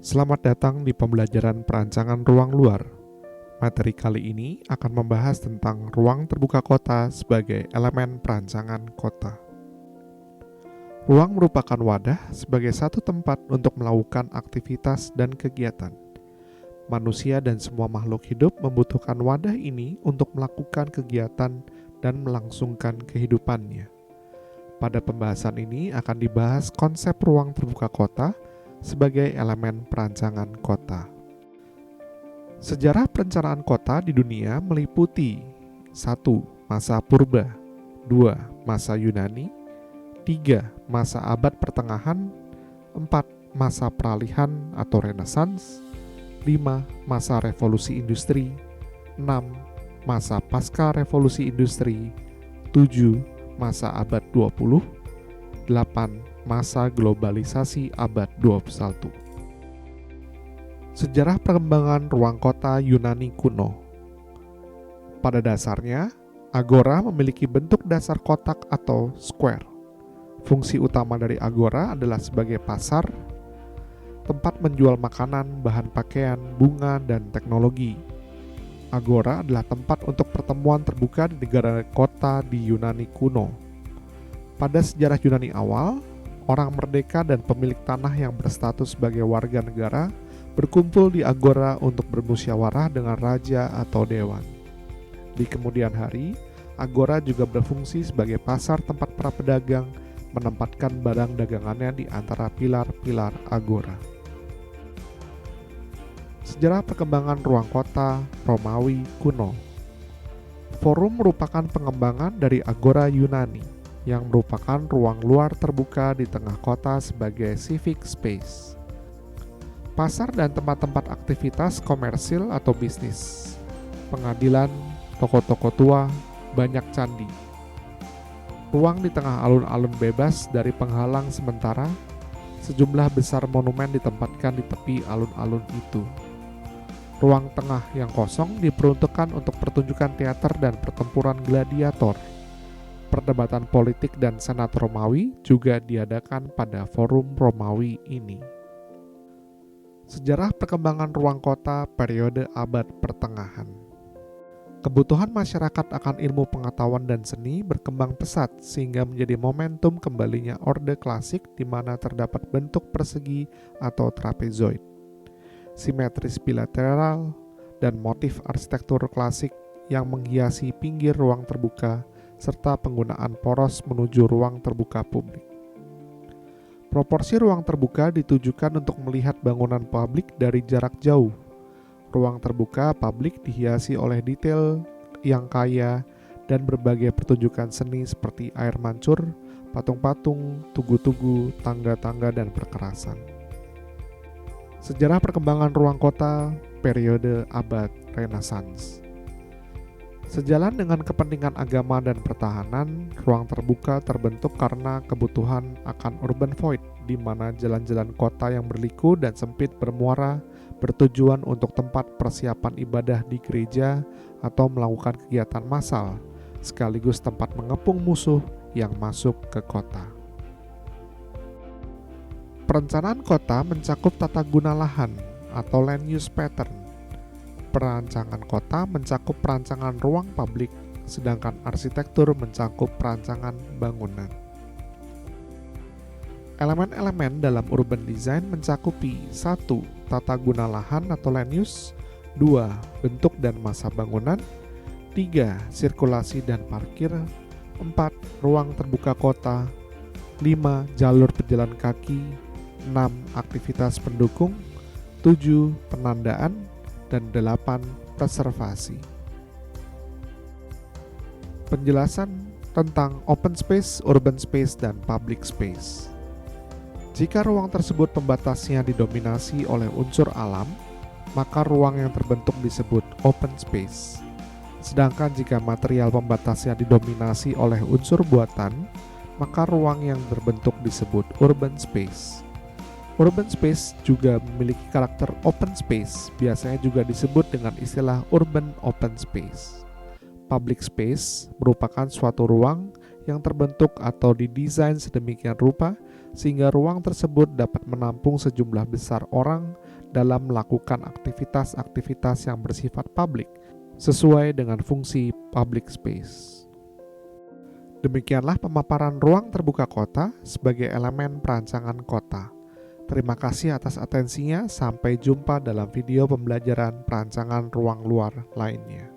Selamat datang di pembelajaran perancangan ruang luar. Materi kali ini akan membahas tentang ruang terbuka kota sebagai elemen perancangan kota. Ruang merupakan wadah sebagai satu tempat untuk melakukan aktivitas dan kegiatan. Manusia dan semua makhluk hidup membutuhkan wadah ini untuk melakukan kegiatan dan melangsungkan kehidupannya. Pada pembahasan ini akan dibahas konsep ruang terbuka kota sebagai elemen perancangan kota. Sejarah perencanaan kota di dunia meliputi 1. Masa purba, 2. Masa Yunani, 3. Masa abad pertengahan, 4. Masa peralihan atau Renaissance, 5. Masa revolusi industri, 6. Masa pasca revolusi industri, 7. Masa abad 20, 8. Masa globalisasi abad 21. Sejarah perkembangan ruang kota Yunani kuno. Pada dasarnya, agora memiliki bentuk dasar kotak atau square. Fungsi utama dari agora adalah sebagai pasar, tempat menjual makanan, bahan pakaian, bunga, dan teknologi. Agora adalah tempat untuk pertemuan terbuka di negara kota di Yunani kuno. Pada sejarah Yunani awal, orang merdeka dan pemilik tanah yang berstatus sebagai warga negara berkumpul di agora untuk bermusyawarah dengan raja atau dewan. Di kemudian hari, agora juga berfungsi sebagai pasar tempat para pedagang menempatkan barang dagangannya di antara pilar-pilar agora. Sejarah perkembangan ruang kota Romawi kuno. Forum merupakan pengembangan dari agora Yunani, yang merupakan ruang luar terbuka di tengah kota sebagai civic space. Pasar dan tempat-tempat aktivitas komersil atau bisnis, pengadilan, toko-toko tua, banyak candi. Ruang di tengah alun-alun bebas dari penghalang sementara, sejumlah besar monumen ditempatkan di tepi alun-alun itu. Ruang tengah yang kosong diperuntukkan untuk pertunjukan teater dan pertempuran gladiator. Perdebatan politik dan senat Romawi juga diadakan pada forum Romawi ini. Sejarah perkembangan ruang kota periode abad pertengahan. Kebutuhan masyarakat akan ilmu pengetahuan dan seni berkembang pesat sehingga menjadi momentum kembalinya orde klasik di mana terdapat bentuk persegi atau trapezoid, simetris bilateral, dan motif arsitektur klasik yang menghiasi pinggir ruang terbuka serta penggunaan poros menuju ruang terbuka publik. Proporsi ruang terbuka ditujukan untuk melihat bangunan publik dari jarak jauh. Ruang terbuka publik dihiasi oleh detail yang kaya dan berbagai pertunjukan seni seperti air mancur, patung-patung, tugu-tugu, tangga-tangga, dan perkerasan. Sejarah perkembangan ruang kota periode abad Renaissance. Sejalan dengan kepentingan agama dan pertahanan, ruang terbuka terbentuk karena kebutuhan akan urban void, di mana jalan-jalan kota yang berliku dan sempit bermuara bertujuan untuk tempat persiapan ibadah di gereja atau melakukan kegiatan massal, sekaligus tempat mengepung musuh yang masuk ke kota. Perencanaan kota mencakup tata guna lahan atau land use pattern. Perancangan kota mencakup perancangan ruang publik, sedangkan arsitektur mencakup perancangan bangunan. Elemen-elemen dalam urban design mencakupi 1. Tata guna lahan atau land use, 2. Bentuk dan massa bangunan, 3. Sirkulasi dan parkir, 4. Ruang terbuka kota, 5. Jalur pejalan kaki, 6. Aktivitas pendukung, 7. Penandaan, dan 8. Preservasi. Penjelasan tentang open space, urban space, dan public space. Jika ruang tersebut pembatasnya didominasi oleh unsur alam, maka ruang yang terbentuk disebut open space. Sedangkan jika material pembatasnya didominasi oleh unsur buatan, maka ruang yang terbentuk disebut urban space. Urban space juga memiliki karakter open space, biasanya juga disebut dengan istilah urban open space. Public space merupakan suatu ruang yang terbentuk atau didesain sedemikian rupa sehingga ruang tersebut dapat menampung sejumlah besar orang dalam melakukan aktivitas-aktivitas yang bersifat publik sesuai dengan fungsi public space. Demikianlah pemaparan ruang terbuka kota sebagai elemen perancangan kota. Terima kasih atas atensinya, sampai jumpa dalam video pembelajaran perancangan ruang luar lainnya.